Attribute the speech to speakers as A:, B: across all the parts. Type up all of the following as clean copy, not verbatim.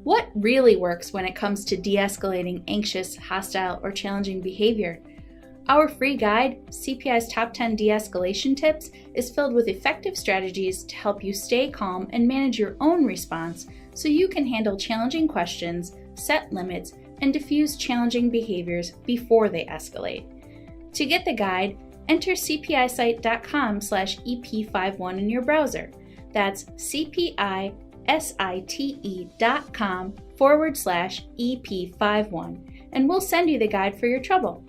A: What really works when it comes to de-escalating anxious, hostile, or challenging behavior? Our free guide, CPI's Top 10 De-Escalation Tips, is filled with effective strategies to help you stay calm and manage your own response so you can handle challenging questions, set limits, and diffuse challenging behaviors before they escalate. To get the guide, enter cpisite.com/EP51 in your browser. That's cpisite.com/EP51, and we'll send you the guide for your trouble.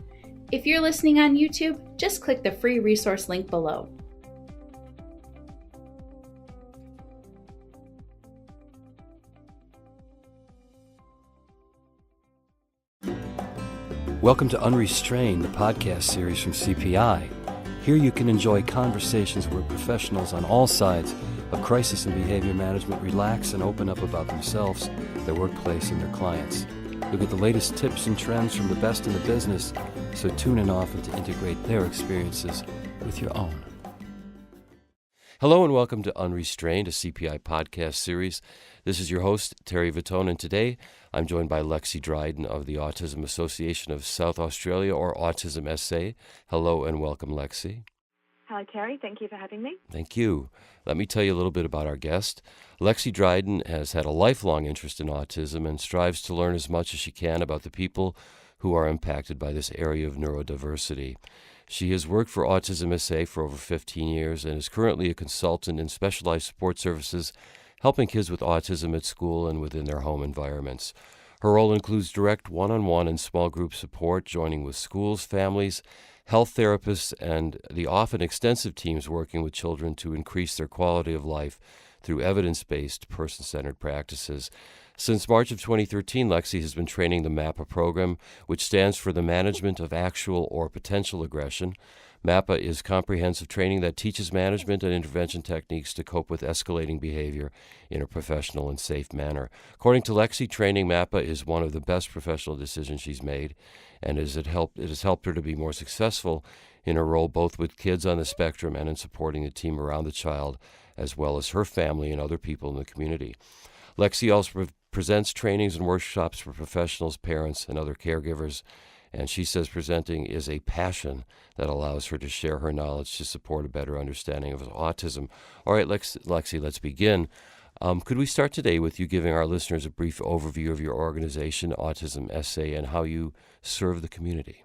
A: If you're listening on YouTube, just click the free resource link below.
B: Welcome to Unrestrained, the podcast series from CPI. Here you can enjoy conversations where professionals on all sides of crisis and behavior management relax and open up about themselves, their workplace, and their clients. You'll get the latest tips and trends from the best in the business, so tune in often to integrate their experiences with your own. Hello and welcome to Unrestrained, a CPI podcast series. This is your host, Terry Vittone, and today I'm joined by Lexi Dryden of the Autism Association of South Australia, or Autism SA. Hello and welcome, Lexi.
C: Hello, Terry. Thank you for having me.
B: Thank you. Let me tell you a little bit about our guest. Lexi Dryden has had a lifelong interest in autism and strives to learn as much as she can about the people who are impacted by this area of neurodiversity. She has worked for Autism SA for over 15 years and is currently a consultant in specialized support services, helping kids with autism at school and within their home environments. Her role includes direct one-on-one and small group support, joining with schools, families, health therapists, and the often extensive teams working with children to increase their quality of life through evidence-based, person-centered practices. Since March of 2013, Lexi has been training the Mapa program, which stands for the Management of Actual or Potential Aggression. Mapa is comprehensive training that teaches management and intervention techniques to cope with escalating behavior in a professional and safe manner. According to Lexi, training Mapa is one of the best professional decisions she's made, and it has helped her to be more successful in her role both with kids on the spectrum and in supporting the team around the child, as well as her family and other people in the community. Lexi also presents trainings and workshops for professionals, parents, and other caregivers, and she says presenting is a passion that allows her to share her knowledge to support a better understanding of autism. All right, Lexi, let's begin. Could we start today with you giving our listeners a brief overview of your organization, Autism SA, and how you serve the community?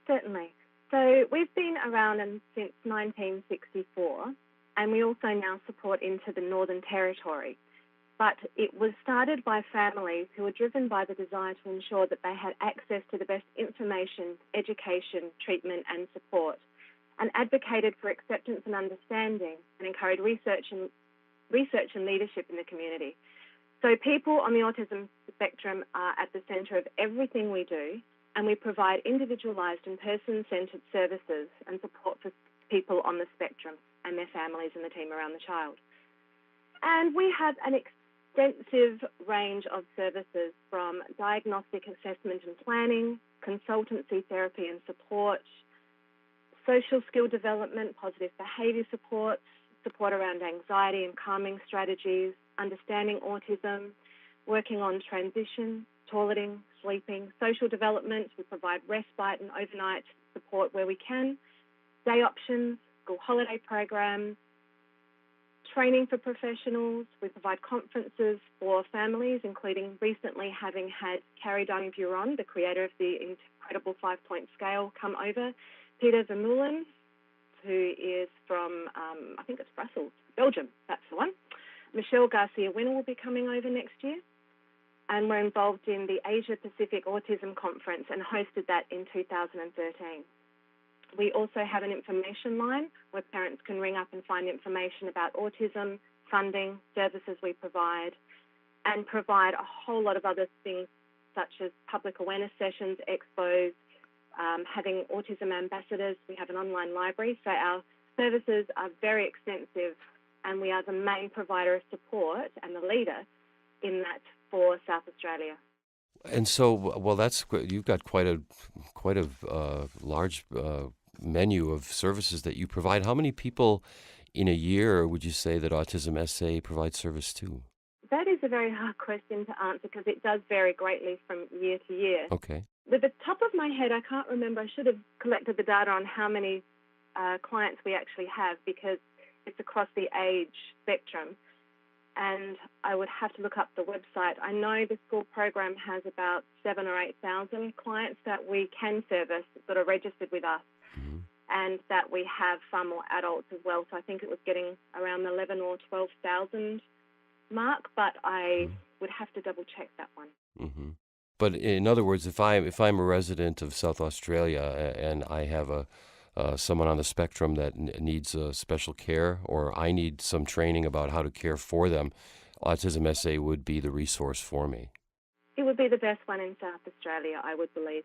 C: Certainly. So we've been around since 1964, and we also now support into the Northern Territory. But it was started by families who were driven by the desire to ensure that they had access to the best information, education, treatment and support, and advocated for acceptance and understanding and encouraged research and leadership in the community. So people on the autism spectrum are at the centre of everything we do, and we provide individualized and person-centred services and support for people on the spectrum and their families and the team around the child. And we have an extensive range of services, from diagnostic assessment and planning, consultancy, therapy and support, social skill development, positive behaviour support, support around anxiety and calming strategies, understanding autism, working on transition, toileting, sleeping, social development. We provide respite and overnight support where we can, day options, school holiday programs, training for professionals. We provide conferences for families, including recently having had Carrie Dunn-Buron, the creator of the incredible 5-point scale, come over. Peter Vermeulen, who is from, I think it's Brussels, Belgium, that's the one. Michelle Garcia-Winner will be coming over next year. And we're involved in the Asia Pacific Autism Conference and hosted that in 2013. We also have an information line where parents can ring up and find information about autism, funding, services we provide, and provide a whole lot of other things such as public awareness sessions, expos, having autism ambassadors. We have an online library, so our services are very extensive, and we are the main provider of support and the leader in that for South Australia.
B: And so, well, you've got quite a large menu of services that you provide. How many people in a year would you say that Autism SA provides service to?
C: That is a very hard question to answer because it does vary greatly from year to year.
B: Okay.
C: With the top of my head, I can't remember. I should have collected the data on how many clients we actually have because it's across the age spectrum. And I would have to look up the website. I know the school program has about 7,000 or 8,000 clients that we can service that are registered with us, and that we have far more adults as well. So I think it was getting around the 11,000 or 12,000 mark, but I would have to double check that one.
B: Mm-hmm. But in other words, if I'm a resident of South Australia and I have someone on the spectrum that needs special care, or I need some training about how to care for them, Autism SA would be the resource for me.
C: It would be the best one in South Australia, I would believe.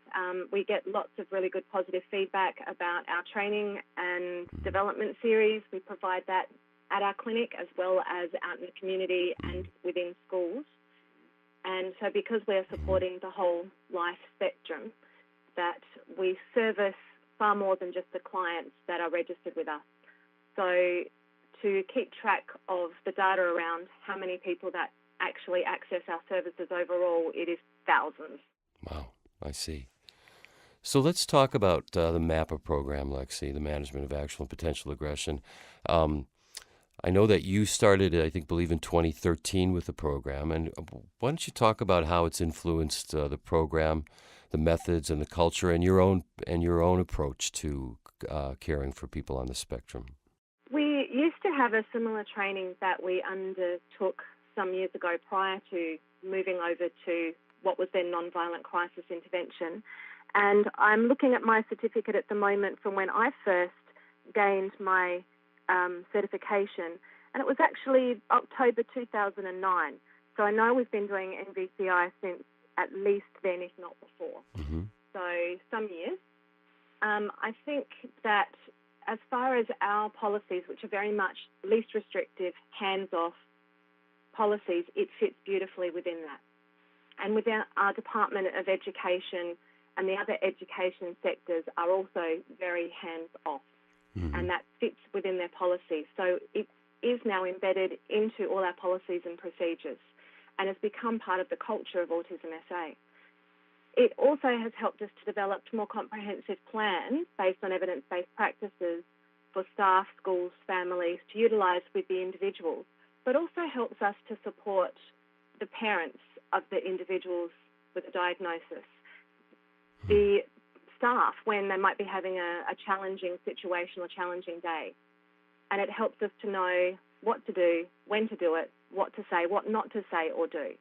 C: We get lots of really good positive feedback about our training and development series. We provide that at our clinic as well as out in the community and within schools. And so because we're supporting the whole life spectrum, that we service far more than just the clients that are registered with us. So to keep track of the data around how many people that actually access our services overall, it is thousands.
B: Wow, I see. So let's talk about the Mapa program, Lexi, the Management of Actual and Potential Aggression. I know that you started, I believe in 2013 with the program, and why don't you talk about how it's influenced the program, the methods and the culture, and your own approach to caring for people on the spectrum?
C: We used to have a similar training that we undertook some years ago prior to moving over to what was then nonviolent crisis intervention. And I'm looking at my certificate at the moment from when I first gained my certification, and it was actually October 2009. So I know we've been doing NVCI since at least then, if not before. So some years. I think that as far as our policies, which are very much least restrictive, hands-off policies, it fits beautifully within that. And within our Department of Education and the other education sectors are also very hands-off. And that fits within their policies. So it is now embedded into all our policies and procedures and has become part of the culture of Autism SA. It also has helped us to develop more comprehensive plans based on evidence-based practices for staff, schools, families to utilise with the individuals, but also helps us to support the parents of the individuals with a diagnosis. The staff when they might be having a challenging situation or challenging day. And it helps us to know what to do, when to do it, what to say, what not to say or do.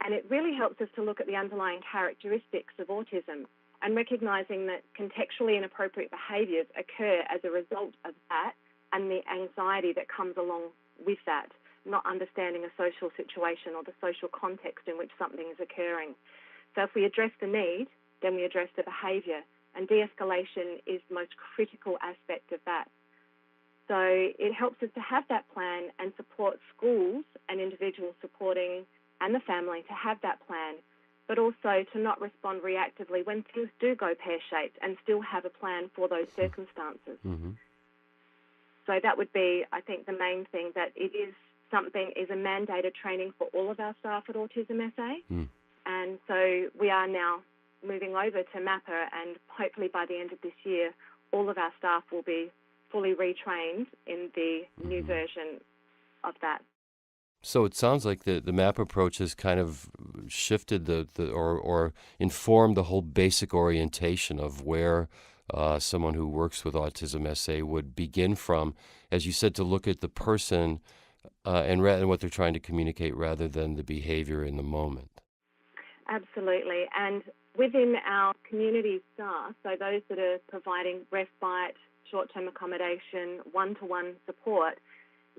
C: And it really helps us to look at the underlying characteristics of autism and recognising that contextually inappropriate behaviours occur as a result of that and the anxiety that comes along with that, not understanding a social situation or the social context in which something is occurring. So if we address the need, then we address the behaviour, and de-escalation is the most critical aspect of that. So it helps us to have that plan and support schools and individuals supporting and the family to have that plan, but also to not respond reactively when things do go pear-shaped and still have a plan for those circumstances. So that would be, I think, the main thing, that it is a mandated training for all of our staff at Autism SA. And so we are now moving over to Mapa, and hopefully by the end of this year, all of our staff will be fully retrained in the new version of that.
B: So it sounds like the Mapa approach has kind of shifted or informed the whole basic orientation of where someone who works with Autism SA would begin from, as you said, to look at the person and what they're trying to communicate rather than the behavior in the moment.
C: Absolutely. And within our community staff, so those that are providing respite, short-term accommodation, one-to-one support,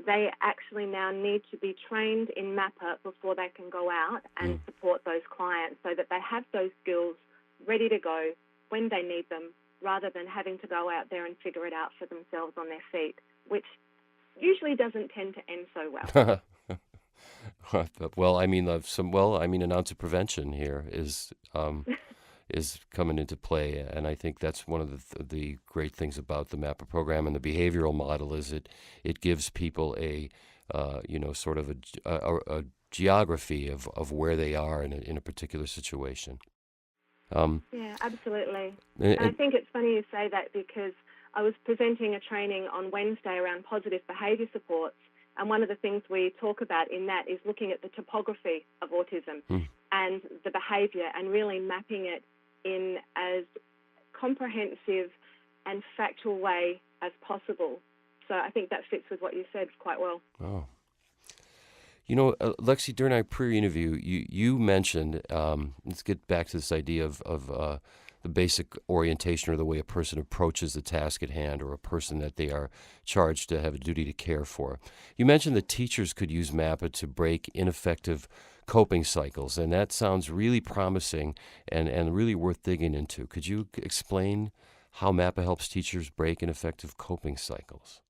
C: they actually now need to be trained in Mapa before they can go out and support those clients, so that they have those skills ready to go when they need them, rather than having to go out there and figure it out for themselves on their feet, which usually doesn't tend to end so well.
B: Well, an ounce of prevention here is coming into play, and I think that's one of the great things about the Mapa program and the behavioral model is it gives people a sort of a geography of where they are in a particular situation.
C: Yeah, absolutely.
B: And,
C: And I think it's funny you say that, because I was presenting a training on Wednesday around positive behaviour supports, and one of the things we talk about in that is looking at the topography of autism and the behaviour, and really mapping it in as comprehensive and factual way as possible. So I think that fits with what you said quite well.
B: oh. Lexi, during our pre-interview, you mentioned, let's get back to this idea of the basic orientation or the way a person approaches the task at hand, or a person that they are charged to have a duty to care for. You mentioned that teachers could use Mapa to break ineffective coping cycles, and that sounds really promising and really worth digging into. Could you explain how Mapa helps teachers break ineffective coping cycles?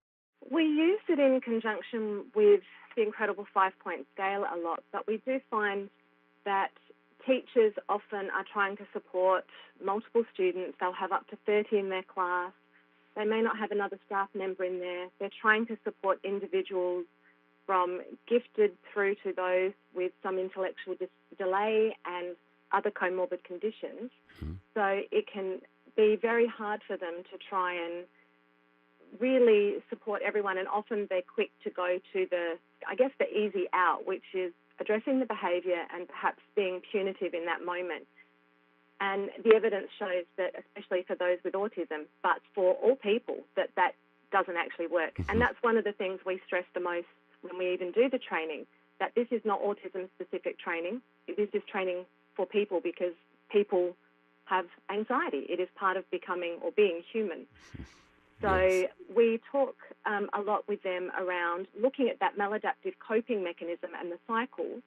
C: We use it in conjunction with the incredible 5-point scale a lot, but we do find that teachers often are trying to support multiple students. They'll have up to 30 in their class. They may not have another staff member in there. They're trying to support individuals from gifted through to those with some intellectual delay and other comorbid conditions. So it can be very hard for them to try and really support everyone, and often they're quick to go to the easy out, which is addressing the behaviour and perhaps being punitive in that moment. And the evidence shows that, especially for those with autism, but for all people, that doesn't actually work. And that's one of the things we stress the most when we even do the training, that this is not autism-specific training. It is just training for people, because people have anxiety. It is part of becoming or being human. So
B: Yes.
C: we talk a lot with them around looking at that maladaptive coping mechanism and the cycle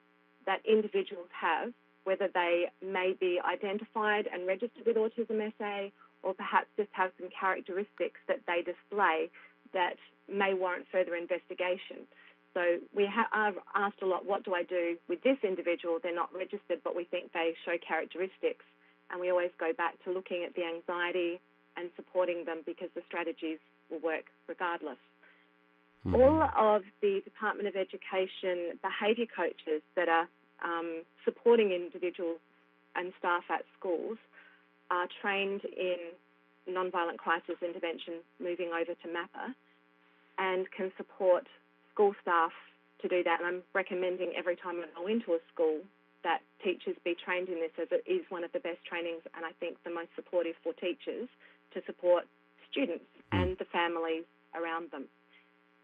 C: that individuals have, whether they may be identified and registered with Autism SA, or perhaps just have some characteristics that they display that may warrant further investigation. So we have asked a lot, what do I do with this individual? They're not registered, but we think they show characteristics. And we always go back to looking at the anxiety and supporting them, because the strategies will work regardless. All of the Department of Education behaviour coaches that are supporting individuals and staff at schools are trained in nonviolent crisis intervention, moving over to Mapa, and can support school staff to do that. And I'm recommending every time I go into a school that teachers be trained in this, as it is one of the best trainings, and I think the most supportive for teachers to support students and the families around them.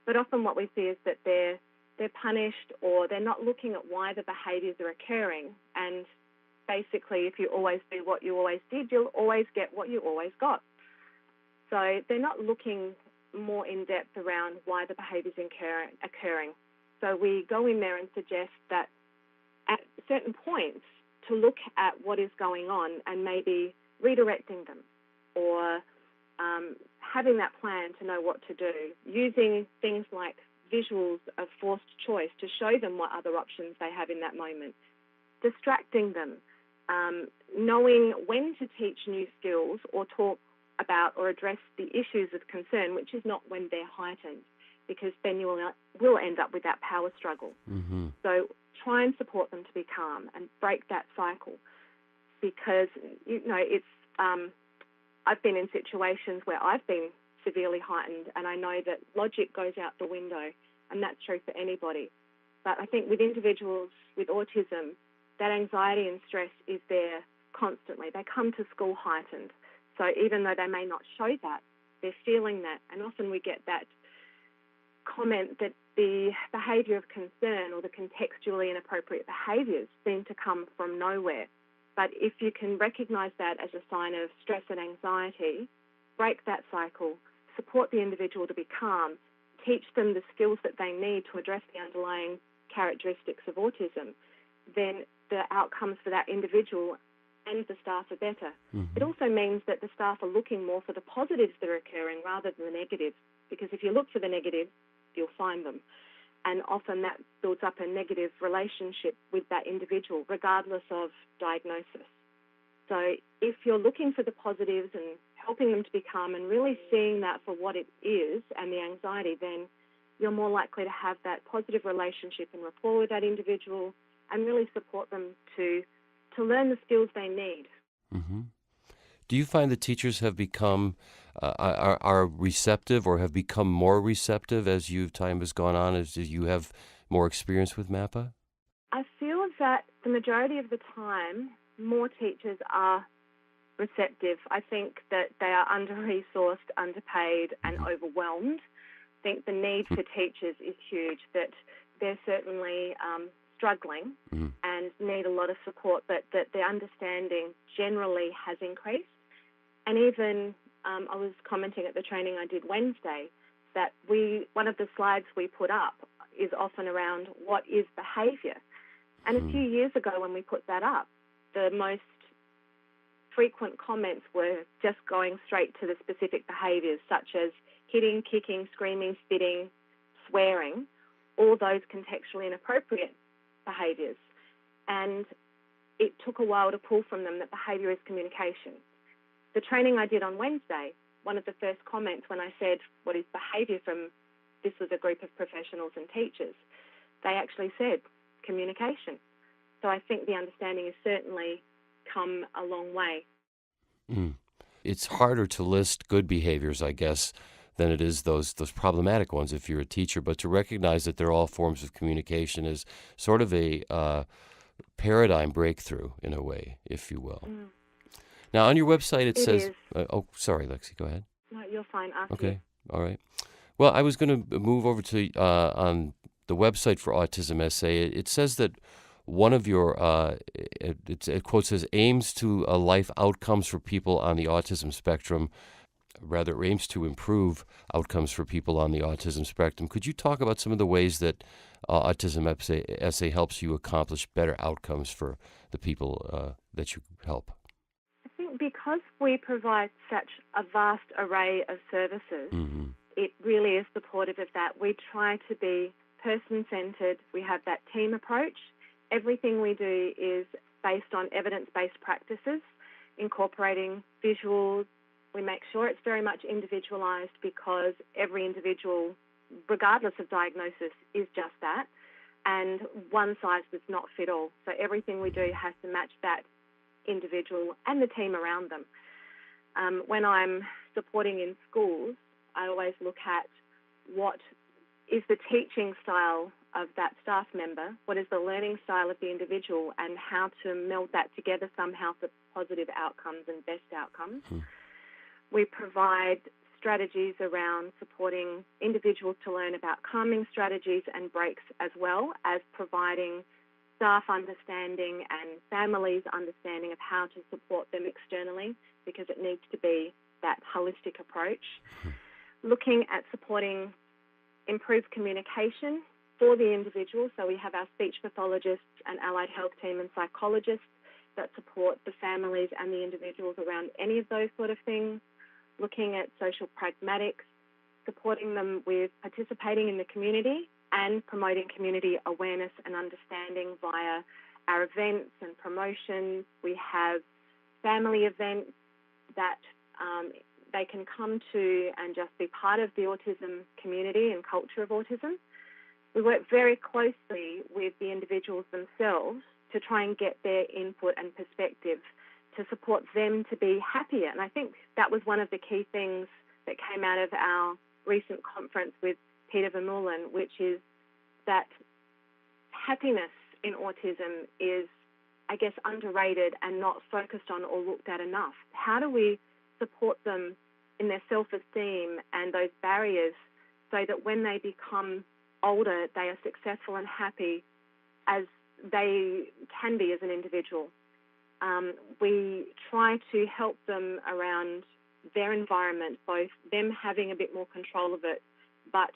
C: But often what we see is that they're punished, or they're not looking at why the behaviours are occurring. And basically, if you always do what you always did, you'll always get what you always got. So they're not looking more in depth around why the behaviours are occurring. So we go in there and suggest that at certain points to look at what is going on, and maybe redirecting them, or having that plan to know what to do, using things like visuals of forced choice to show them what other options they have in that moment, distracting them, knowing when to teach new skills or talk about or address the issues of concern, which is not when they're heightened, because then you will end up with that power struggle. So try and support them to be calm and break that cycle, because, it's I've been in situations where I've been severely heightened, and I know that logic goes out the window, and that's true for anybody. But I think with individuals with autism, that anxiety and stress is there constantly. They come to school heightened. So even though they may not show that, they're feeling that. And often we get that comment that the behaviour of concern or the contextually inappropriate behaviours seem to come from nowhere. But if you can recognise that as a sign of stress and anxiety, break that cycle, support the individual to be calm, teach them the skills that they need to address the underlying characteristics of autism, then the outcomes for that individual and the staff are better. It also means that the staff are looking more for the positives that are occurring rather than the negatives, because if you look for the negatives, you'll find them. And often that builds up a negative relationship with that individual, regardless of diagnosis. So if you're looking for the positives and helping them to be calm and really seeing that for what it is and the anxiety, then you're more likely to have that positive relationship and rapport with that individual and really support them to learn the skills they need.
B: Mm-hmm. Do you find that teachers have become, are receptive or have become more receptive as time has gone on, as you have more experience with Mapa?
C: I feel that the majority of the time, more teachers are receptive. I think that they are under-resourced, underpaid, and overwhelmed. I think the need for teachers is huge, that they're certainly struggling and need a lot of support, but that their understanding generally has increased. And even I was commenting at the training I did Wednesday that one of the slides we put up is often around what is behaviour. And a few years ago when we put that up, the most frequent comments were just going straight to the specific behaviours, such as hitting, kicking, screaming, spitting, swearing, all those contextually inappropriate behaviours. And it took a while to pull from them that behaviour is communication. The training I did on Wednesday, one of the first comments when I said, what is behaviour, from this was a group of professionals and teachers, they actually said communication. So I think the understanding has certainly come a long way.
B: It's harder to list good behaviors, I guess, than it is those problematic ones if you're a teacher, but to recognize that they're all forms of communication is sort of a paradigm breakthrough in a way, if you will. Now, on your website, it says... sorry, Lexi, go ahead.
C: No, you're fine.
B: Okay, all right. Well, I was going to move over to on the website for Autism SA. It says that one of your, it quote says, aims to life outcomes for people on the autism spectrum. Rather, aims to improve outcomes for people on the autism spectrum. Could you talk about some of the ways that Autism SA helps you accomplish better outcomes for the people that you help?
C: I think because we provide such a vast array of services, it really is supportive of that. We try to be person-centred. We have that team approach. Everything we do is based on evidence-based practices, incorporating visuals. We make sure it's very much individualised because every individual, regardless of diagnosis, is just that. And one size does not fit all. So everything we do has to match that individual and the team around them. When I'm supporting in schools, I always look at what is the teaching style of that staff member, what is the learning style of the individual, and how to meld that together somehow for positive outcomes and best outcomes. We provide strategies around supporting individuals to learn about calming strategies and breaks, as well as providing staff understanding and families understanding of how to support them externally, because it needs to be that holistic approach. Looking at supporting improved communication for the individual. So we have our speech pathologists and allied health team and psychologists that support the families and the individuals around any of those sort of things. Looking at social pragmatics, supporting them with participating in the community and promoting community awareness and understanding via our events and promotions. We have family events that they can come to and just be part of the autism community and culture of autism. We work very closely with the individuals themselves to try and get their input and perspective to support them to be happier. And I think that was one of the key things that came out of our recent conference with Peter Vermeulen, which is that happiness in autism is, I guess, underrated and not focused on or looked at enough. How do we support them in their self-esteem and those barriers so that when they become older, they are successful and happy as they can be as an individual? We try to help them around their environment, both them having a bit more control of it, but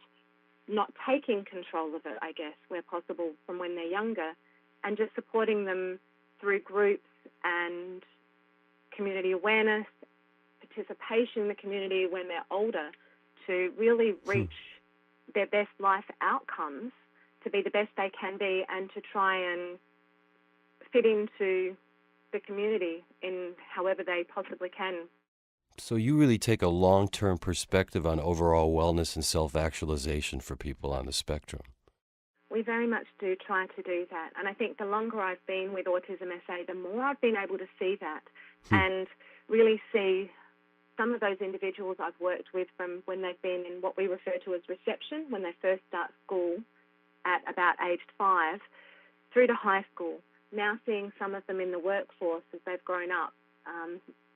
C: not taking control of it, I guess, where possible from when they're younger, and just supporting them through groups and community awareness, participation in the community when they're older, to really reach their best life outcomes, to be the best they can be, and to try and fit into the community in however they possibly can.
B: So you really take a long-term perspective on overall wellness and self-actualization for people on the spectrum.
C: We very much do try to do that. And I think the longer I've been with Autism SA, the more I've been able to see that and really see some of those individuals I've worked with from when they've been in what we refer to as reception, when they first start school at about aged 5, through to high school, now seeing some of them in the workforce as they've grown up,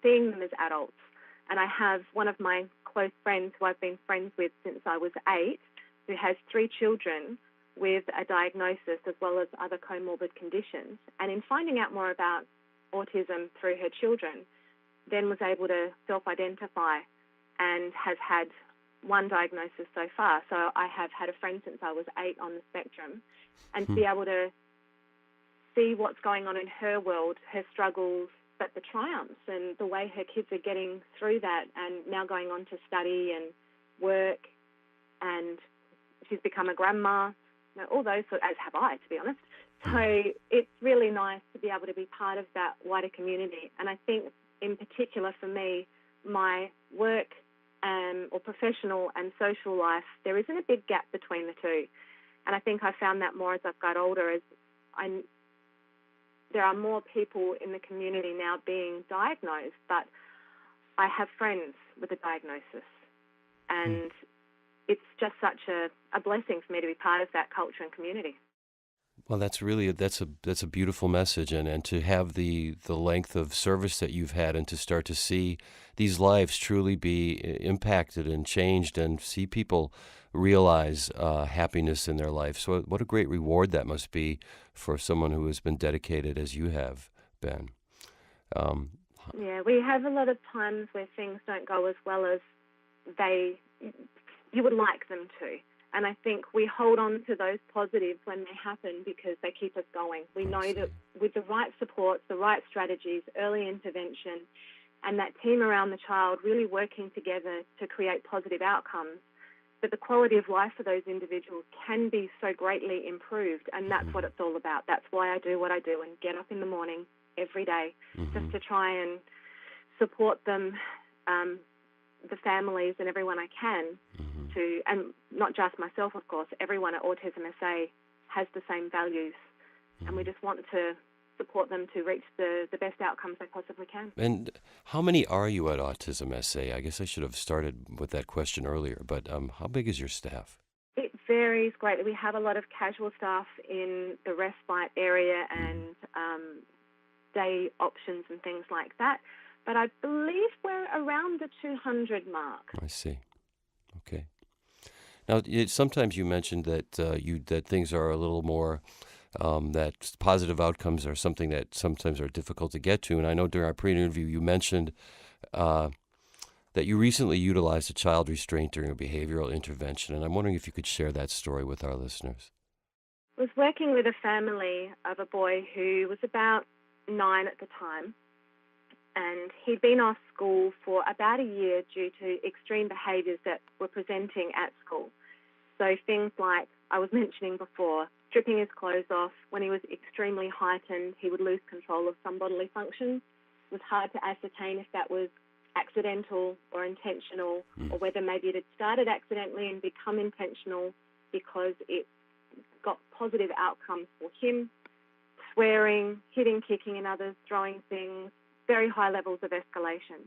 C: seeing them as adults. And I have one of my close friends who I've been friends with since I was 8, who has 3 children with a diagnosis as well as other comorbid conditions. And in finding out more about autism through her children, then was able to self-identify and has had one diagnosis so far. So I have had a friend since I was 8 on the spectrum, and to be able to see what's going on in her world, her struggles, but the triumphs and the way her kids are getting through that and now going on to study and work, and she's become a grandma, all those, as have I, to be honest. So it's really nice to be able to be part of that wider community. And I think in particular for me, my work or professional and social life, there isn't a big gap between the two. And I think I found that more as I've got older, as there are more people in the community now being diagnosed, but I have friends with a diagnosis. And it's just such a blessing for me to be part of that culture and community.
B: Well, that's a beautiful message, and to have the length of service that you've had, and to start to see these lives truly be impacted and changed, and see people realize happiness in their life. So what a great reward that must be for someone who has been dedicated as you have been.
C: Yeah, we have a lot of times where things don't go as well as you would like them to. And I think we hold on to those positives when they happen because they keep us going. We know that with the right supports, the right strategies, early intervention, and that team around the child really working together to create positive outcomes, that the quality of life for those individuals can be so greatly improved. And that's what it's all about. That's why I do what I do and get up in the morning every day just to try and support them, the families and everyone I can to, and not just myself, of course, everyone at Autism SA has the same values, and we just want to support them to reach the best outcomes they possibly can.
B: And how many are you at Autism SA? I guess I should have started with that question earlier, but how big is your staff?
C: It varies greatly. We have a lot of casual staff in the respite area and day options and things like that. But I believe we're around the 200 mark.
B: I see. Okay. Now, sometimes you mentioned that that things are a little more, that positive outcomes are something that sometimes are difficult to get to. And I know during our pre-interview you mentioned that you recently utilized a child restraint during a behavioral intervention. And I'm wondering if you could share that story with our listeners.
C: I was working with a family of a boy who was about 9 at the time. And he'd been off school for about a year due to extreme behaviours that were presenting at school. So things like I was mentioning before, stripping his clothes off. When he was extremely heightened, he would lose control of some bodily functions. It was hard to ascertain if that was accidental or intentional, or whether maybe it had started accidentally and become intentional because it got positive outcomes for him. Swearing, hitting, kicking and others, throwing things, very high levels of escalation.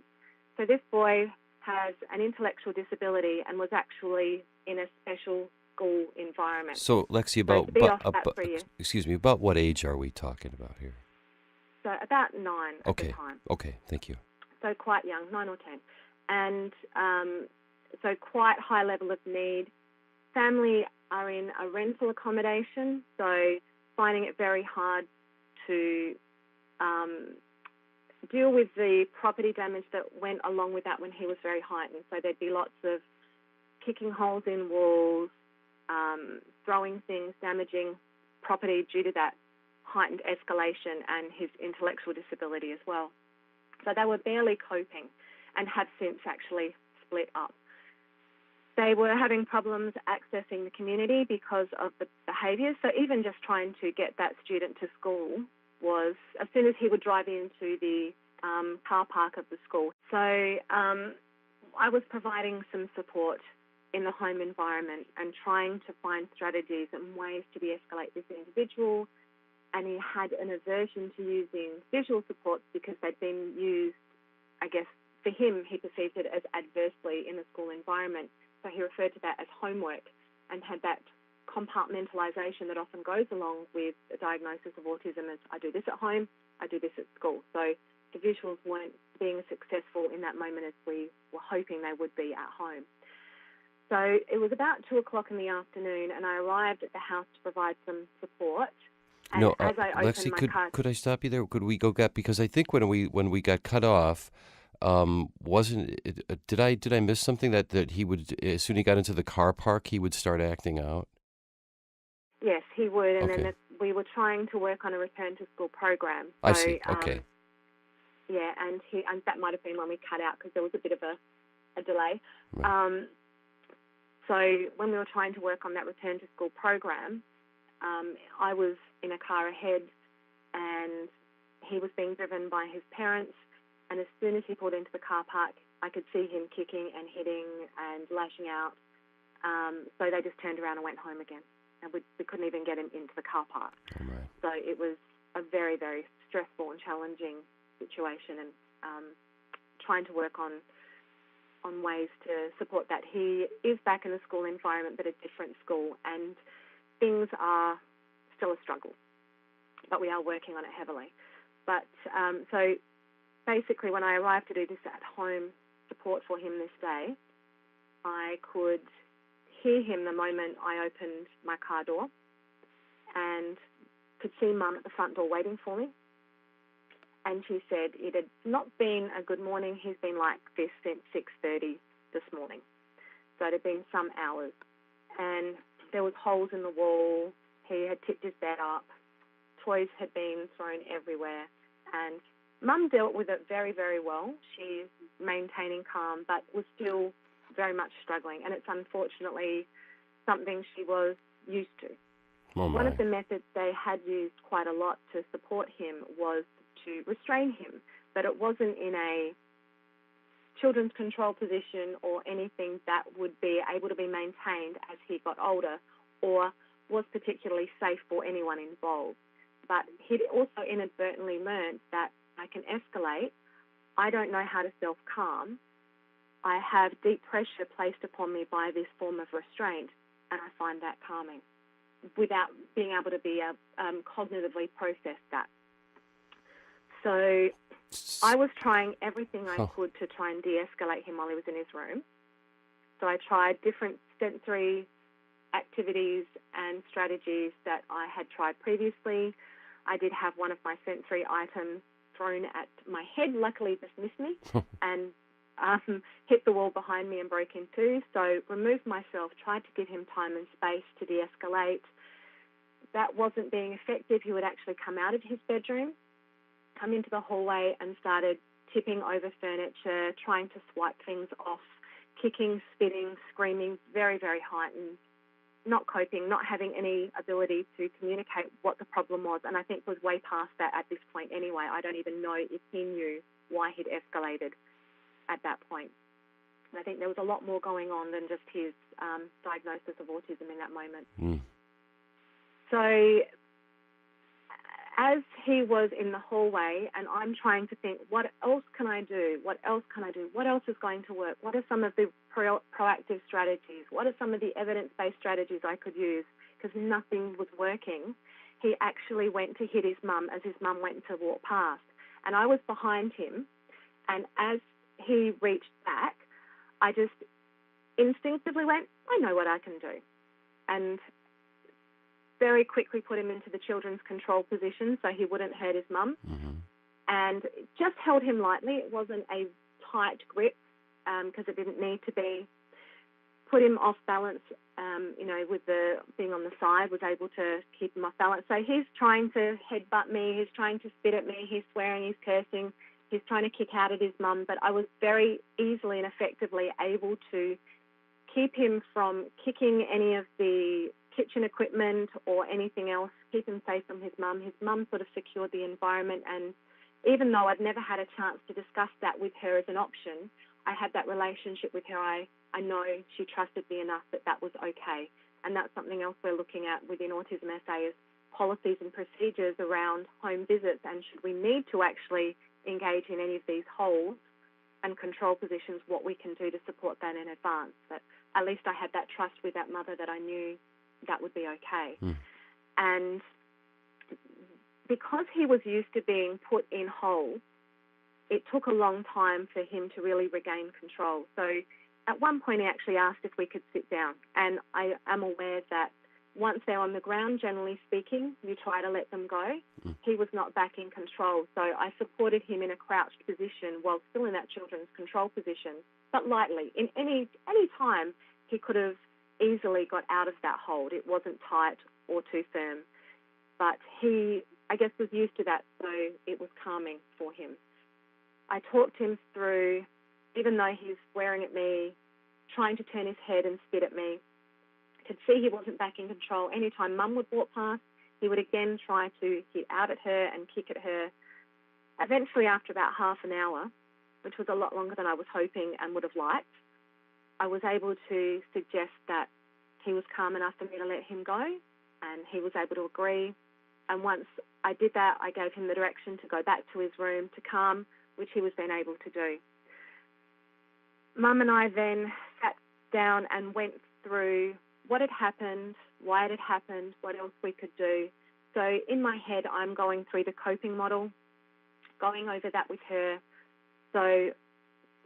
C: So this boy has an intellectual disability and was actually in a special school environment.
B: So, Lexi, about what age are we talking about here?
C: So about 9 at the time.
B: Okay, thank you.
C: So quite young, 9 or 10. And so quite high level of need. Family are in a rental accommodation, so finding it very hard to deal with the property damage that went along with that when he was very heightened. So there'd be lots of kicking holes in walls, throwing things, damaging property due to that heightened escalation and his intellectual disability as well. So they were barely coping and have since actually split up. They were having problems accessing the community because of the behaviours. So even just trying to get that student to school was, as soon as he would drive into the car park of the school. So I was providing some support in the home environment and trying to find strategies and ways to de-escalate this individual. And he had an aversion to using visual supports because they'd been used, I guess, for him, he perceived it as adversely in the school environment. So he referred to that as homework and had that compartmentalisation that often goes along with a diagnosis of autism as I do this at home, I do this at school. So the visuals weren't being as successful in that moment as we were hoping they would be at home. So it was about 2 o'clock in the afternoon and I arrived at the house to provide some support. And
B: No,
C: as I opened
B: Lexi,
C: my car...
B: could I stop you there? Could we go back? Because I think when we got cut off, wasn't it, did I miss something that he would, as soon as he got into the car park, he would start acting out?
C: Yes, he would, and
B: Okay.
C: then we were trying to work on a return to school program.
B: I see. Okay.
C: Yeah, and that might have been when we cut out because there was a bit of a delay.
B: Right.
C: So when we were trying to work on that return to school program, I was in a car ahead and he was being driven by his parents, and as soon as he pulled into the car park, I could see him kicking and hitting and lashing out. So they just turned around and went home again, and we couldn't even get him into the car park.
B: Oh, my.
C: So it was a very, very stressful and challenging situation, and trying to work on ways to support that. He is back in the school environment, but a different school, and things are still a struggle, but we are working on it heavily. But so basically when I arrived to do this at home support for him this day, I could hear him the moment I opened my car door and could see Mum at the front door waiting for me. And she said it had not been a good morning. He's been like this since 6:30 this morning. So it had been some hours. And there was holes in the wall. He had tipped his bed up. Toys had been thrown everywhere. And Mum dealt with it very, very well. She's maintaining calm, but was still very much struggling. And it's unfortunately something she was used to.
B: Oh, my.
C: One of the methods they had used quite a lot to support him was to restrain him, but it wasn't in a children's control position or anything that would be able to be maintained as he got older or was particularly safe for anyone involved. But he'd also inadvertently learned that I can escalate, I don't know how to self-calm, I have deep pressure placed upon me by this form of restraint, and I find that calming without being able to be cognitively process that. So I was trying everything I could to try and de-escalate him while he was in his room. So I tried different sensory activities and strategies that I had tried previously. I did have one of my sensory items thrown at my head, luckily just missed me, and hit the wall behind me and broke in two. So removed myself, tried to give him time and space to de-escalate. That wasn't being effective. He would actually come out of his bedroom, come into the hallway and started tipping over furniture, trying to swipe things off, kicking, spitting, screaming, very, very heightened, not coping, not having any ability to communicate what the problem was, and I think was way past that at this point anyway. I don't even know if he knew why he'd escalated at that point. And I think there was a lot more going on than just his diagnosis of autism in that moment.
B: Mm.
C: So as he was in the hallway and I'm trying to think, what else can I do? What else can I do? What else is going to work? What are some of the proactive strategies? What are some of the evidence-based strategies I could use? Because nothing was working. He actually went to hit his mum as his mum went to walk past. And I was behind him. And as he reached back, I just instinctively went, I know what I can do. And very quickly put him into the children's control position so he wouldn't hurt his mum.
B: Mm-hmm.
C: And just held him lightly. It wasn't a tight grip because it didn't need to be. Put him off balance, with the being on the side, was able to keep him off balance. So he's trying to headbutt me, he's trying to spit at me, he's swearing, he's cursing, he's trying to kick out at his mum, but I was very easily and effectively able to keep him from kicking any of the kitchen equipment or anything else, keep him safe from his mum. His mum sort of secured the environment, and even though I'd never had a chance to discuss that with her as an option, I had that relationship with her. I know she trusted me enough that that was okay. And that's something else we're looking at within Autism SA is policies and procedures around home visits, and should we need to actually engage in any of these holds and control positions, what we can do to support that in advance. But at least I had that trust with that mother that I knew that would be okay. And because he was used to being put in holds, it took a long time for him to really regain control. So at one point he actually asked if we could sit down, and I am aware that once they're on the ground, generally speaking, you try to let them go. He was not back in control, so I supported him in a crouched position while still in that children's control position, but lightly. In any time, he could have easily got out of that hold. It wasn't tight or too firm, but he, I guess, was used to that, so it was calming for him. I talked him through, even though he's swearing at me, trying to turn his head and spit at me, could see he wasn't back in control. Anytime Mum would walk past, he would again try to hit out at her and kick at her. Eventually, after about half an hour, which was a lot longer than I was hoping and would have liked, I was able to suggest that he was calm enough for me to let him go, and he was able to agree. And once I did that, I gave him the direction to go back to his room to calm, which he was then able to do. Mum and I then sat down and went through what had happened, why it had happened, what else we could do. So in my head, I'm going through the coping model, going over that with her. So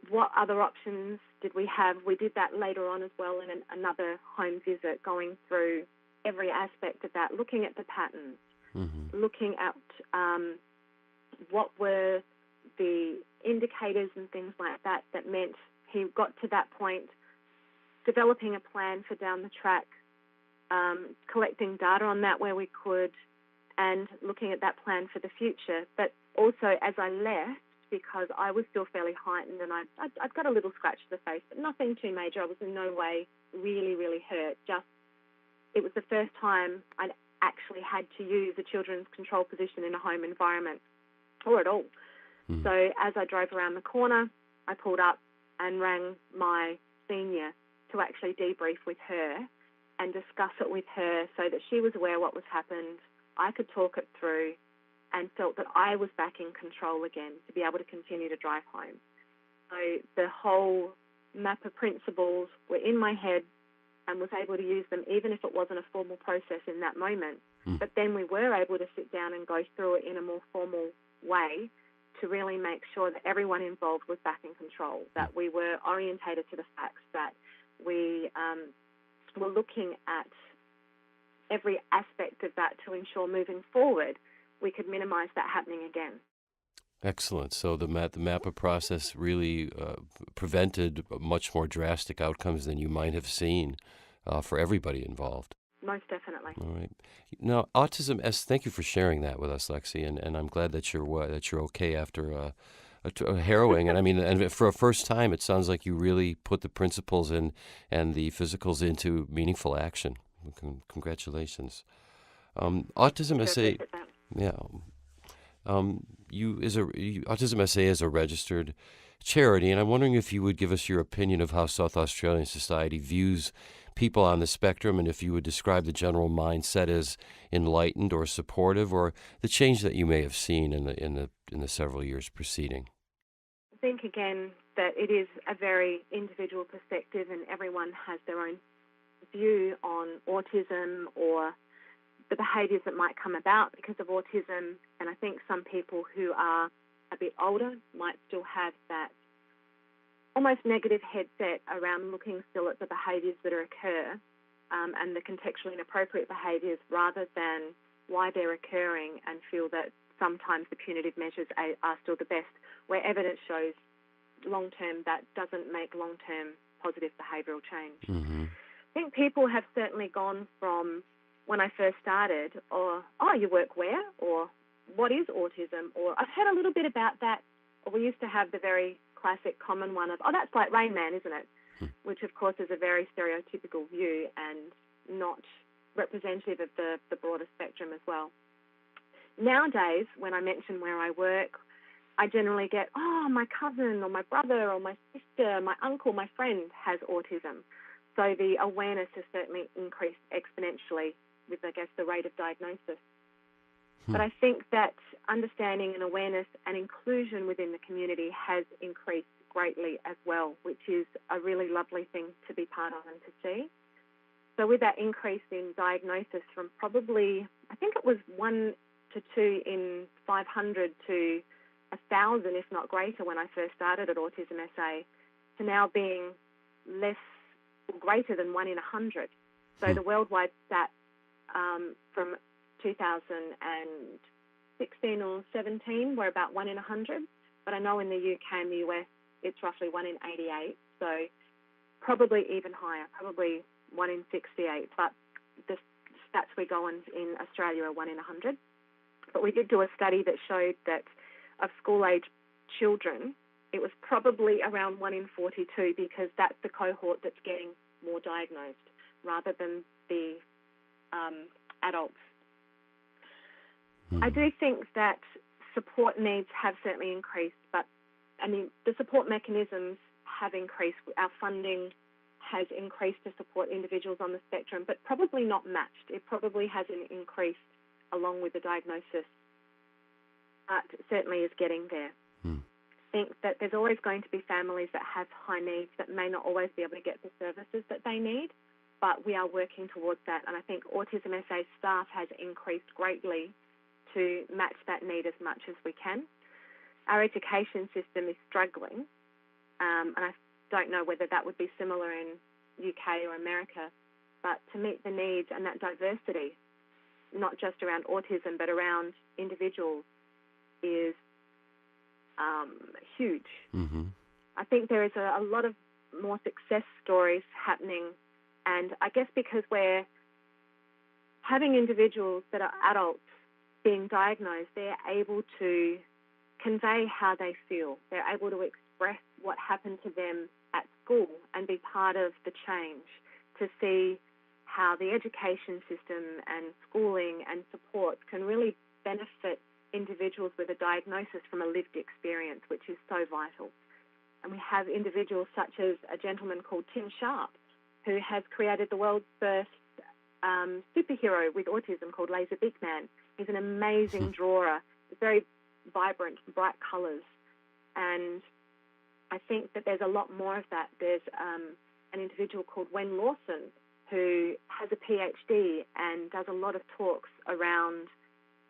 C: what other options did we have? We did that later on as well in another home visit, going through every aspect of that, looking at the patterns, looking at what were the indicators and things like that that meant he got to that point, developing a plan for down the track, collecting data on that where we could, and looking at that plan for the future. But also, as I left, because I was still fairly heightened and I'd got a little scratch to the face, but nothing too major. I was in no way really, really hurt. Just, it was the first time I'd actually had to use a children's control position in a home environment, or at all. So as I drove around the corner, I pulled up and rang my senior to actually debrief with her and discuss it with her so that she was aware of what was happened, I could talk it through, and felt that I was back in control again to be able to continue to drive home. So the whole Mapa principles were in my head and was able to use them even if it wasn't a formal process in that moment. But then we were able to sit down and go through it in a more formal way to really make sure that everyone involved was back in control, that we were orientated to the facts, that we were looking at every aspect of that to ensure moving forward we could minimise that happening again.
B: Excellent. So the Mapa process really prevented much more drastic outcomes than you might have seen for everybody involved.
C: Most definitely.
B: All right. Now, Autism S. Thank you for sharing that with us, Lexi, and I'm glad that you're okay after a harrowing. And I mean, and for a first time, it sounds like you really put the principles and the physicals into meaningful action. Congratulations. Autism SA. Yeah. Autism SA is a registered charity, and I'm wondering if you would give us your opinion of how South Australian society views people on the spectrum, and if you would describe the general mindset as enlightened or supportive, or the change that you may have seen in the several years preceding.
C: I think again that it is a very individual perspective, and everyone has their own view on autism or the behaviours that might come about because of autism. And I think some people who are a bit older might still have that almost negative headset around looking still at the behaviours that occur and the contextually inappropriate behaviours rather than why they're occurring, and feel that sometimes the punitive measures are still the best, where evidence shows long-term that doesn't make long-term positive behavioural change. I think people have certainly gone from when I first started, or, oh, you work where? Or what is autism? Or I've heard a little bit about that. Or we used to have the very classic common one of, oh, that's like Rain Man, isn't it? Which, of course, is a very stereotypical view and not representative of the broader spectrum as well. Nowadays, when I mention where I work, I generally get, oh, my cousin or my brother or my sister, my uncle, my friend has autism. So the awareness has certainly increased exponentially with, I guess, the rate of diagnosis. But I think that understanding and awareness and inclusion within the community has increased greatly as well, which is a really lovely thing to be part of and to see. So with that increase in diagnosis from probably, I think it was 1 to 2 in 500 to 1,000, if not greater, when I first started at Autism SA, to now being less or greater than 1 in 100. So the worldwide stat from 2016 or 17 were about 1 in 100, but I know in the UK and the US it's roughly 1 in 88, so probably even higher, probably 1 in 68, but the stats we go on in Australia are 1 in 100. But we did do a study that showed that of school-age children, it was probably around 1 in 42, because that's the cohort that's getting more diagnosed rather than the adults. I do think that support needs have certainly increased, but I mean, the support mechanisms have increased. Our funding has increased to support individuals on the spectrum, but probably not matched. It probably hasn't increased along with the diagnosis, but certainly is getting there. I think that there's always going to be families that have high needs that may not always be able to get the services that they need, but we are working towards that. And I think Autism SA staff has increased greatly to match that need as much as we can. Our education system is struggling, and I don't know whether that would be similar in UK or America, but to meet the needs and that diversity, not just around autism but around individuals, is huge. I think there is a lot of more success stories happening, and I guess because we're having individuals that are adults being diagnosed, they're able to convey how they feel. They're able to express what happened to them at school and be part of the change, to see how the education system and schooling and support can really benefit individuals with a diagnosis from a lived experience, which is so vital. And we have individuals such as a gentleman called Tim Sharp, who has created the world's first superhero with autism called Laser Big Man. He's an amazing drawer, very vibrant, bright colours. And I think that there's a lot more of that. There's an individual called Wen Lawson, who has a PhD and does a lot of talks around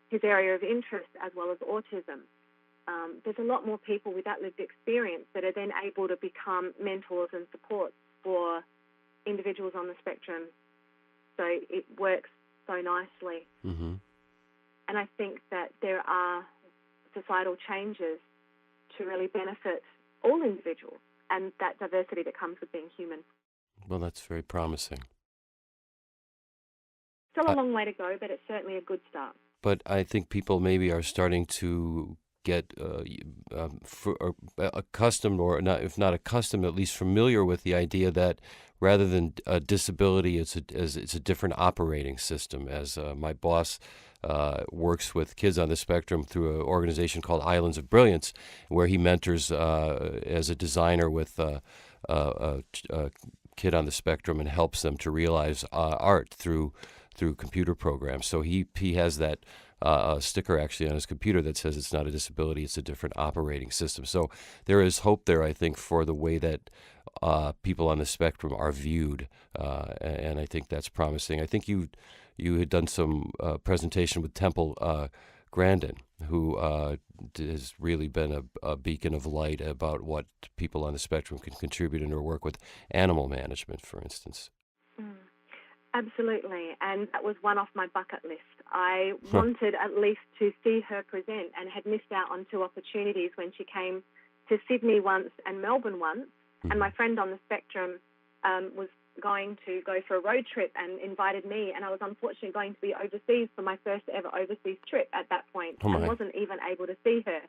C: his area of interest as well as autism. There's a lot more people with that lived experience that are then able to become mentors and support for individuals on the spectrum. So it works so nicely. And I think that there are societal changes to really benefit all individuals and that diversity that comes with being human.
B: Well, that's very promising.
C: Still a long way to go, but it's certainly a good start.
B: But I think people maybe are starting to get accustomed, or not, if not accustomed, at least familiar with the idea that rather than a disability, it's a different operating system. As my boss works with kids on the spectrum through an organization called Islands of Brilliance, where he mentors as a designer with a kid on the spectrum and helps them to realize art through computer programs. So he has that sticker actually on his computer that says it's not a disability, it's a different operating system. So there is hope there, I think, for the way that people on the spectrum are viewed, and I think that's promising. I think you had done some presentation with Temple Grandin, who has really been a beacon of light about what people on the spectrum can contribute in her work with animal management, for instance.
C: Absolutely, and that was one off my bucket list. I wanted at least to see her present, and had missed out on 2 opportunities when she came to Sydney once and Melbourne once. And my friend on the spectrum was going to go for a road trip and invited me, and I was unfortunately going to be overseas for my first ever overseas trip at that point, and wasn't even able to see her.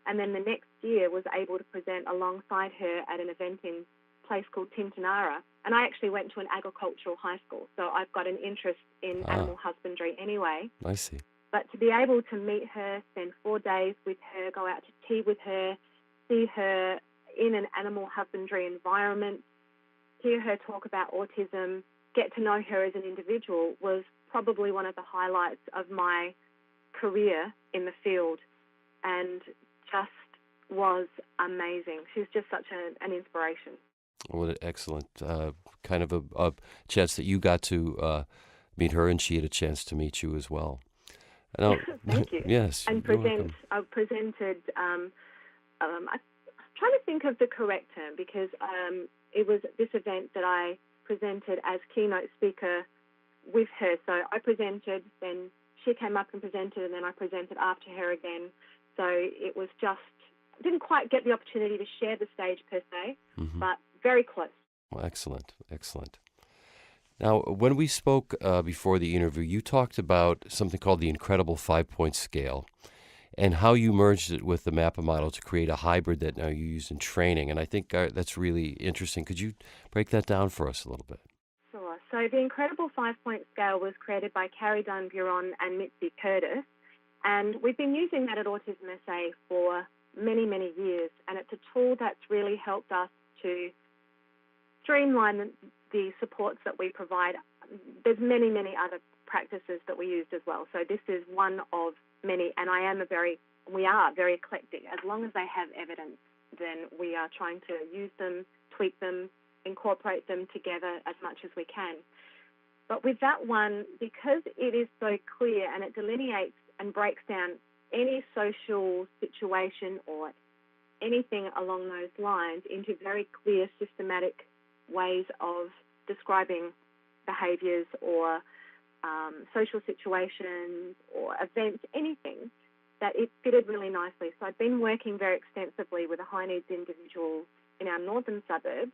C: And then the next year was able to present alongside her at an event in a place called Tintinara. And I actually went to an agricultural high school, so I've got an interest in animal husbandry anyway.
B: I see.
C: But to be able to meet her, spend 4 days with her, go out to tea with her, see her in an animal husbandry environment, hear her talk about autism, get to know her as an individual was probably one of the highlights of my career in the field, and just was amazing. She's just such an inspiration.
B: What an excellent kind of a chance that you got to meet her, and she had a chance to meet you as well. Now,
C: Thank you.
B: Yes,
C: And I presented. I'm trying to think of the correct term, because it was this event that I presented as keynote speaker with her. So I presented, then she came up and presented, and then I presented after her again. So it was just, didn't quite get the opportunity to share the stage per se, but very close.
B: Well, excellent. Now, when we spoke before the interview, you talked about something called the Incredible 5-Point Scale and how you merged it with the Mapa model to create a hybrid that now you use in training. And I think that's really interesting. Could you break that down for us a little bit?
C: Sure. So the Incredible 5-Point Scale was created by Carrie Dunn-Buron and Mitzi Curtis, and we've been using that at Autism SA for many, many years, and it's a tool that's really helped us to streamline the supports that we provide. There's many, many other practices that we used as well. So this is one of many, and we are very eclectic. As long as they have evidence, then we are trying to use them, tweak them, incorporate them together as much as we can. But with that one, because it is so clear and it delineates and breaks down any social situation or anything along those lines into very clear, systematic ways of describing behaviours or social situations or events, anything, that it fitted really nicely. So I've been working very extensively with a high-needs individual in our northern suburbs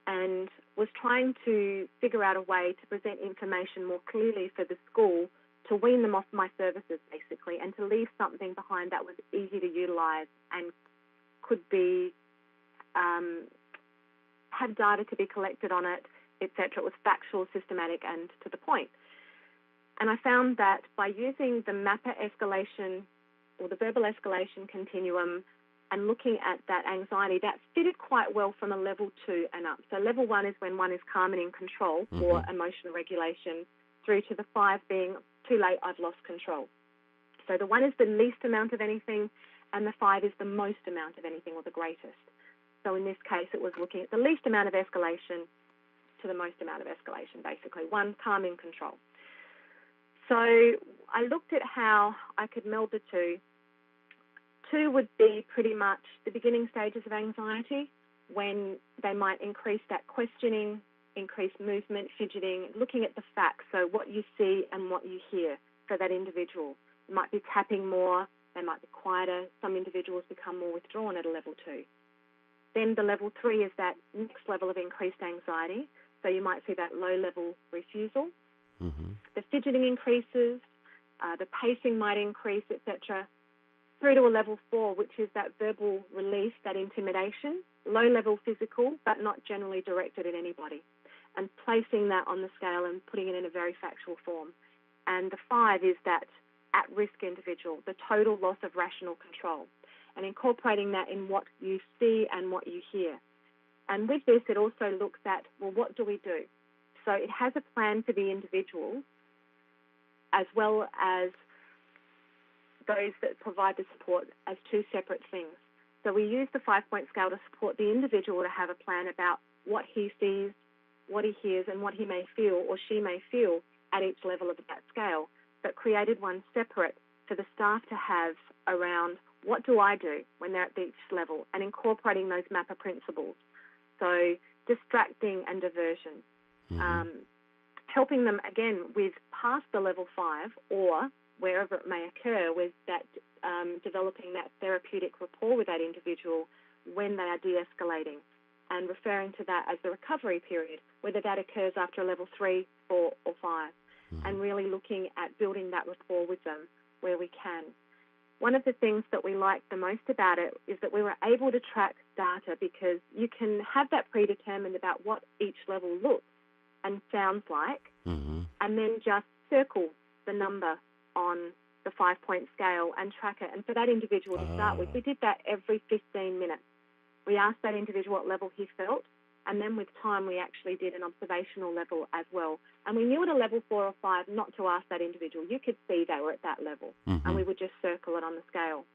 C: and was trying to figure out a way to present information more clearly for the school, to wean them off my services, basically, and to leave something behind that was easy to utilise and could be have data to be collected on it, etc. It was factual, systematic, and to the point. And I found that by using the Mapa escalation or the verbal escalation continuum and looking at that anxiety, that fitted quite well from a level 2 and up. So level 1 is when one is calm and in control for emotional regulation, through to the 5 being too late, I've lost control. So the 1 is the least amount of anything, and the 5 is the most amount of anything, or the greatest. So in this case, it was looking at the least amount of escalation to the most amount of escalation, basically. 1, calm in control. So I looked at how I could meld the two. 2 would be pretty much the beginning stages of anxiety, when they might increase that questioning, increase movement, fidgeting, looking at the facts, so what you see and what you hear for that individual. It might be tapping more, they might be quieter. Some individuals become more withdrawn at a level 2. Then the level 3 is that next level of increased anxiety. So you might see that low-level refusal. The fidgeting increases, the pacing might increase, etc., through to a level 4, which is that verbal release, that intimidation, low-level physical, but not generally directed at anybody, and placing that on the scale and putting it in a very factual form. And the 5 is that at-risk individual, the total loss of rational control, and incorporating that in what you see and what you hear. And with this, it also looks at, well, what do we do? So it has a plan for the individual as well as those that provide the support as 2 separate things. So we use the 5-point scale to support the individual to have a plan about what he sees, what he hears, and what he may feel or she may feel at each level of that scale, but created one separate for the staff to have around what do I do when they're at each level, and incorporating those Mapa principles. So distracting and diversion. Helping them, again, with past the level 5 or wherever it may occur, with that developing that therapeutic rapport with that individual when they are de-escalating, and referring to that as the recovery period, whether that occurs after a level 3, 4 or 5, and really looking at building that rapport with them where we can. One of the things that we liked the most about it is that we were able to track data, because you can have that predetermined about what each level looks and sounds like, and then just circle the number on the 5-point scale and track it. And for that individual to start with, we did that every 15 minutes. We asked that individual what level he felt, and then with time we actually did an observational level as well. And we knew at a level 4 or 5 not to ask that individual. You could see they were at that level, and we would just circle it on the scale.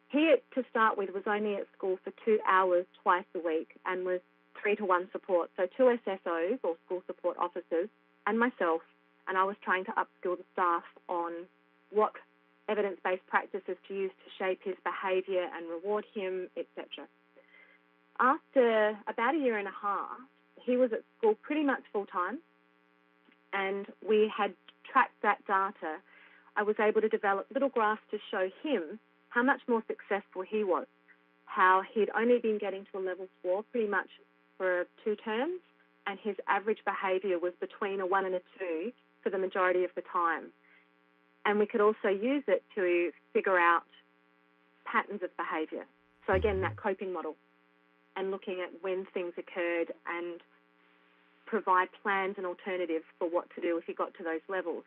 C: He, to start with, was only at school for 2 hours twice a week and was 3-to-1 support, so 2 SSOs or school support officers and myself, and I was trying to upskill the staff on what evidence-based practices to use to shape his behaviour and reward him, etc. After about a year and a half, he was at school pretty much full-time, and we had tracked that data. I was able to develop little graphs to show him how much more successful he was, how he'd only been getting to a level 4 pretty much for 2 terms, and his average behaviour was between a 1 and a 2 for the majority of the time. And we could also use it to figure out patterns of behaviour. So again, that coping model, and looking at when things occurred and provide plans and alternatives for what to do if he got to those levels.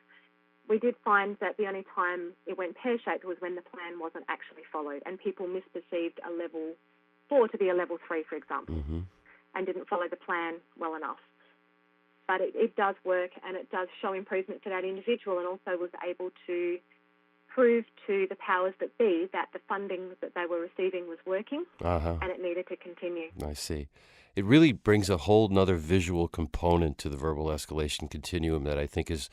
C: We did find that the only time it went pear-shaped was when the plan wasn't actually followed, and people misperceived a level 4 to be a level 3, for example, and didn't follow the plan well enough. But it does work, and it does show improvement for that individual, and also was able to prove to the powers that be that the funding that they were receiving was working, and it needed to continue.
B: I see. It really brings a whole nother visual component to the verbal escalation continuum that I think is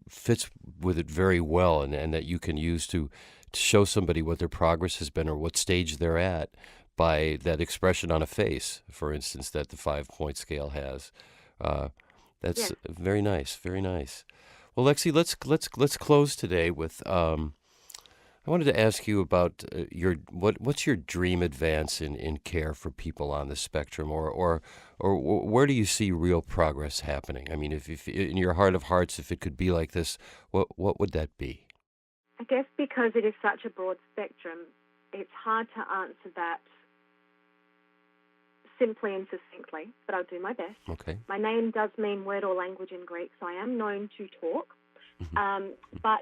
B: fits with it very well, and that you can use to show somebody what their progress has been or what stage they're at by that expression on a face, for instance, that the 5-point scale has. That's very nice, very nice. Well, Lexi, let's close today with. I wanted to ask you about what's your dream advance in care for people on the spectrum, or where do you see real progress happening? I mean, if in your heart of hearts, if it could be like this, what would that be?
C: I guess because it is such a broad spectrum, it's hard to answer that simply and succinctly, but I'll do my best.
B: Okay.
C: My name does mean word or language in Greek, so I am known to talk. But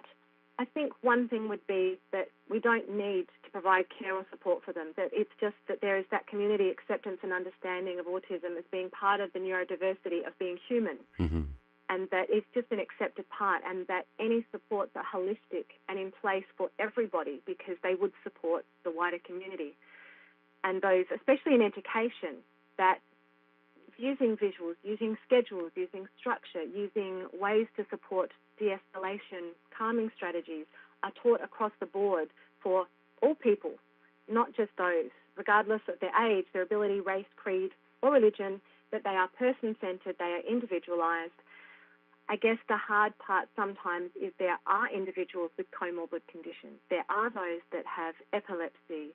C: I think one thing would be that we don't need to provide care or support for them, that it's just that there is that community acceptance and understanding of autism as being part of the neurodiversity of being human, and that it's just an accepted part, and that any supports are holistic and in place for everybody because they would support the wider community. And those, especially in education, that using visuals, using schedules, using structure, using ways to support de-escalation, calming strategies are taught across the board for all people, not just those, regardless of their age, their ability, race, creed, or religion, that they are person-centered, they are individualized. I guess the hard part sometimes is there are individuals with comorbid conditions. There are those that have epilepsy,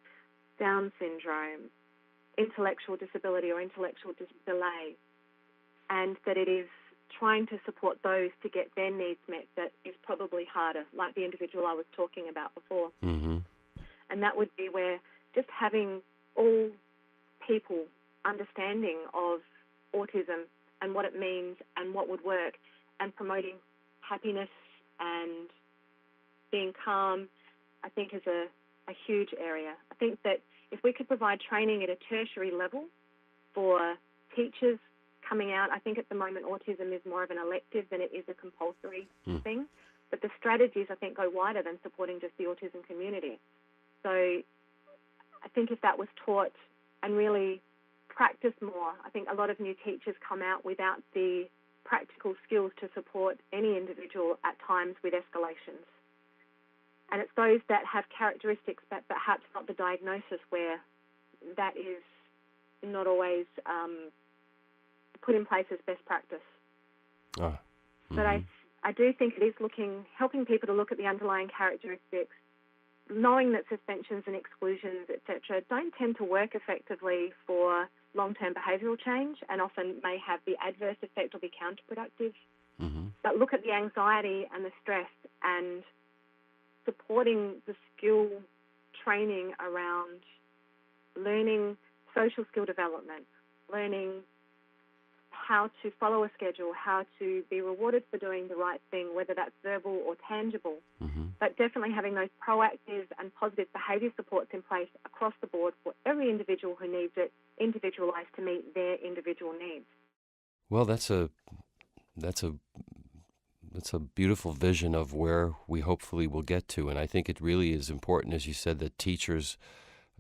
C: Down syndrome, intellectual disability or intellectual delay, and that it is trying to support those to get their needs met that is probably harder, like the individual I was talking about before. And that would be where just having all people understanding of autism and what it means and what would work, and promoting happiness and being calm, I think is a huge area. I think that if we could provide training at a tertiary level for teachers coming out, I think at the moment autism is more of an elective than it is a compulsory thing. But the strategies, I think, go wider than supporting just the autism community. So I think if that was taught and really practiced more, I think a lot of new teachers come out without the practical skills to support any individual at times with escalations. And it's those that have characteristics but perhaps not the diagnosis where that is not always put in place as best practice. But I do think it is helping people to look at the underlying characteristics, knowing that suspensions and exclusions, etc., don't tend to work effectively for long-term behavioural change and often may have the adverse effect or be counterproductive. But look at the anxiety and the stress and supporting the skill training around learning social skill development, learning how to follow a schedule, how to be rewarded for doing the right thing, whether that's verbal or tangible. But definitely having those proactive and positive behaviour supports in place across the board for every individual who needs it, individualised to meet their individual needs.
B: Well, that's a beautiful vision of where we hopefully will get to. And I think it really is important, as you said, that teachers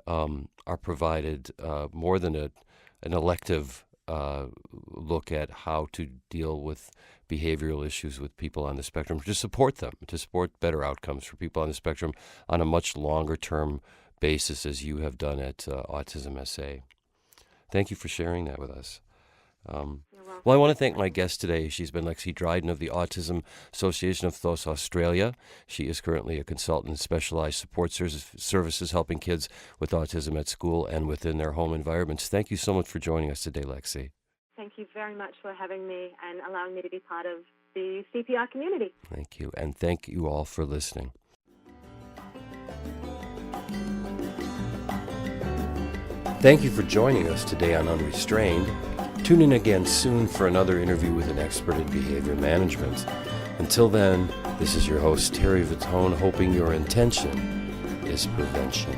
B: are provided more than an elective look at how to deal with behavioral issues with people on the spectrum, to support them, to support better outcomes for people on the spectrum on a much longer term basis, as you have done at Autism SA. Thank you for sharing that with us. Well, I want to thank my guest today. She's been Lexi Dryden of the Autism Association of South Australia. She is currently a consultant in specialized support services helping kids with autism at school and within their home environments. Thank you so much for joining us today, Lexi.
C: Thank you very much for having me and allowing me to be part of the CPI community.
B: Thank you, and thank you all for listening. Thank you for joining us today on Unrestrained. Tune in again soon for another interview with an expert in behavior management. Until then, this is your host, Terry Vittone, hoping your intention is prevention.